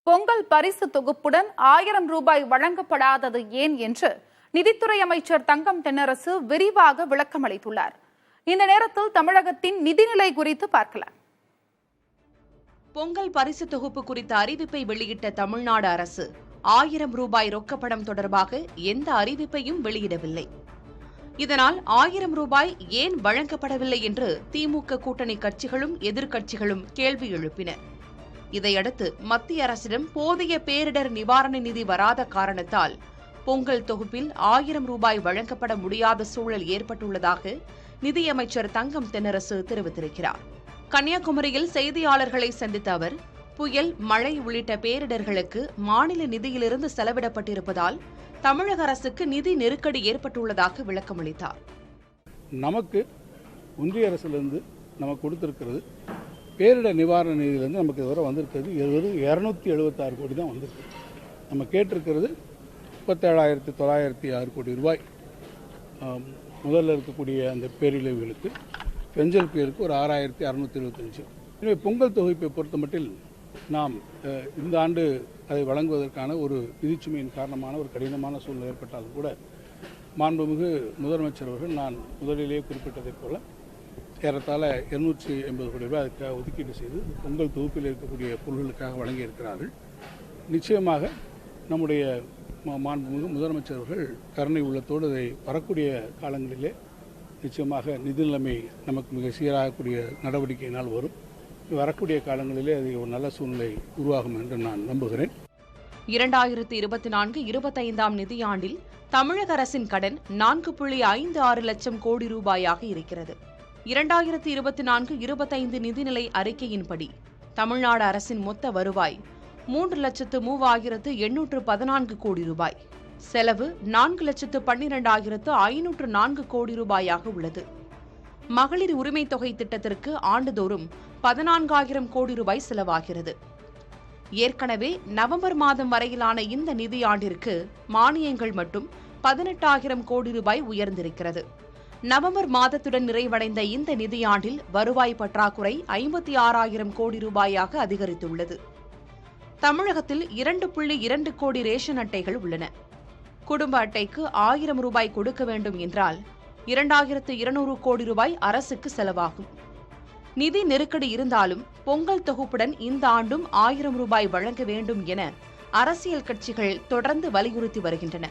பொங்கல் பரிசு தொகுப்புடன் 1000 ரூபாய் வழங்கப்படாதது ஏன் என்று நிதித்துறை அமைச்சர் தங்கம் தென்னரசு விரிவாக விளக்கமளித்துள்ளார். இந்த நேரத்தில் தமிழகத்தின் நிதிநிலை குறித்து பார்க்கலாம். பொங்கல் பரிசு தொகுப்பு குறித்த அறிவிப்பை வெளியிட்ட தமிழ்நாடு அரசு 1000 ரூபாய் ரொக்கப்படம் தொடர்பாக எந்த அறிவிப்பையும் வெளியிடவில்லை. இதனால் 1000 ரூபாய் ஏன் வழங்கப்படவில்லை என்று திமுக கூட்டணி கட்சிகளும் எதிர்க்கட்சிகளும் கேள்வி எழுப்பின. இதையடுத்து மத்திய அரசிடம் போதிய பேரிடர் நிவாரண நிதி வராத காரணத்தால் பொங்கல் தொகுப்பில் 1000 ரூபாய் வழங்கப்பட முடியாத சூழல் ஏற்பட்டுள்ளதாக நிதியமைச்சர் தங்கம் தென்னரசு தெரிவித்திருக்கிறார். கன்னியாகுமரியில் செய்தியாளர்களை சந்தித்த அவர், புயல், மழை உள்ளிட்ட பேரிடர்களுக்கு மாநில நிதியிலிருந்து செலவிடப்பட்டிருப்பதால் தமிழக அரசுக்கு நிதி நெருக்கடி ஏற்பட்டுள்ளதாக விளக்கமளித்தார். நமக்கு ஒன்றிய அரசிலிருந்து நமக்கு கொடுத்திருக்கிறது பேரிடர் நிவாரண நிதியிலிருந்து நமக்கு இதுவரை வந்திருக்கிறது 276 கோடி தான் வந்திருக்கு. நம்ம கேட்டிருக்கிறது 37,906 கோடி ரூபாய். முதல்ல இருக்கக்கூடிய அந்த பேரிழவுகளுக்கு பெஞ்சல் புயலுக்கு ஒரு 6,625. எனவே பொங்கல் தொகுப்பை பொறுத்த மட்டில் நாம் இந்த ஆண்டு அதை வழங்குவதற்கான ஒரு நிதிச்சுமையின் காரணமான ஒரு கடினமான சூழ்நிலை ஏற்பட்டாலும் கூட மாண்புமிகு முதலமைச்சர் அவர்கள் நான் முதலிலேயே குறிப்பிட்டதைப் போல ஏறத்தாழ 280 கோடி ரூபாய் அதுக்காக ஒதுக்கீடு செய்து பொங்கல் தொகுப்பில் இருக்கக்கூடிய பொருள்களுக்காக வழங்கியிருக்கிறார்கள். நிச்சயமாக நம்முடைய மாண்புமிகு முதலமைச்சர் அவர்கள் கருணை உள்ளத்தோடு அதை வரக்கூடிய காலங்களிலே நிச்சயமாக நிதி நிலைமை நமக்கு மிக சீராகக்கூடிய நடவடிக்கையினால் வரும். வரக்கூடிய காலங்களிலே அது ஒரு நல்ல சூழ்நிலை உருவாகும் என்று நான் நம்புகிறேன். 2024-25 நிதியாண்டில் தமிழக அரசின் கடன் 4.56 லட்சம் கோடி ரூபாயாக இருக்கிறது. 2024-25 நிதிநிலை அறிக்கையின்படி தமிழ்நாடு அரசின் மொத்த வருவாய் 3,03,814 கோடி ரூபாய், செலவு 4,12,504 கோடி ரூபாயாக உள்ளது. மகளிர் உரிமை தொகை திட்டத்திற்கு ஆண்டுதோறும் 14,000 கோடி ரூபாய் செலவாகிறது. ஏற்கனவே நவம்பர் மாதம் வரையிலான இந்த நிதியாண்டிற்கு மானியங்கள் மட்டும் 18,000 கோடி ரூபாய் உயர்ந்திருக்கிறது. நவம்பர் மாதத்துடன் நிறைவடைந்த இந்த நிதியாண்டில் வருவாய் பற்றாக்குறை 56,000 கோடி ரூபாயாக அதிகரித்துள்ளது. தமிழகத்தில் 2.2 கோடி ரேஷன் அட்டைகள் உள்ளன. குடும்ப அட்டைக்கு 1000 ரூபாய் கொடுக்க வேண்டும் என்றால் 2,200 கோடி ரூபாய் அரசுக்கு செலவாகும். நிதி நெருக்கடி இருந்தாலும் பொங்கல் தொகுப்புடன் இந்த ஆண்டும் 1000 ரூபாய் வழங்க வேண்டும் என அரசியல் கட்சிகள் தொடர்ந்து வலியுறுத்தி வருகின்றன.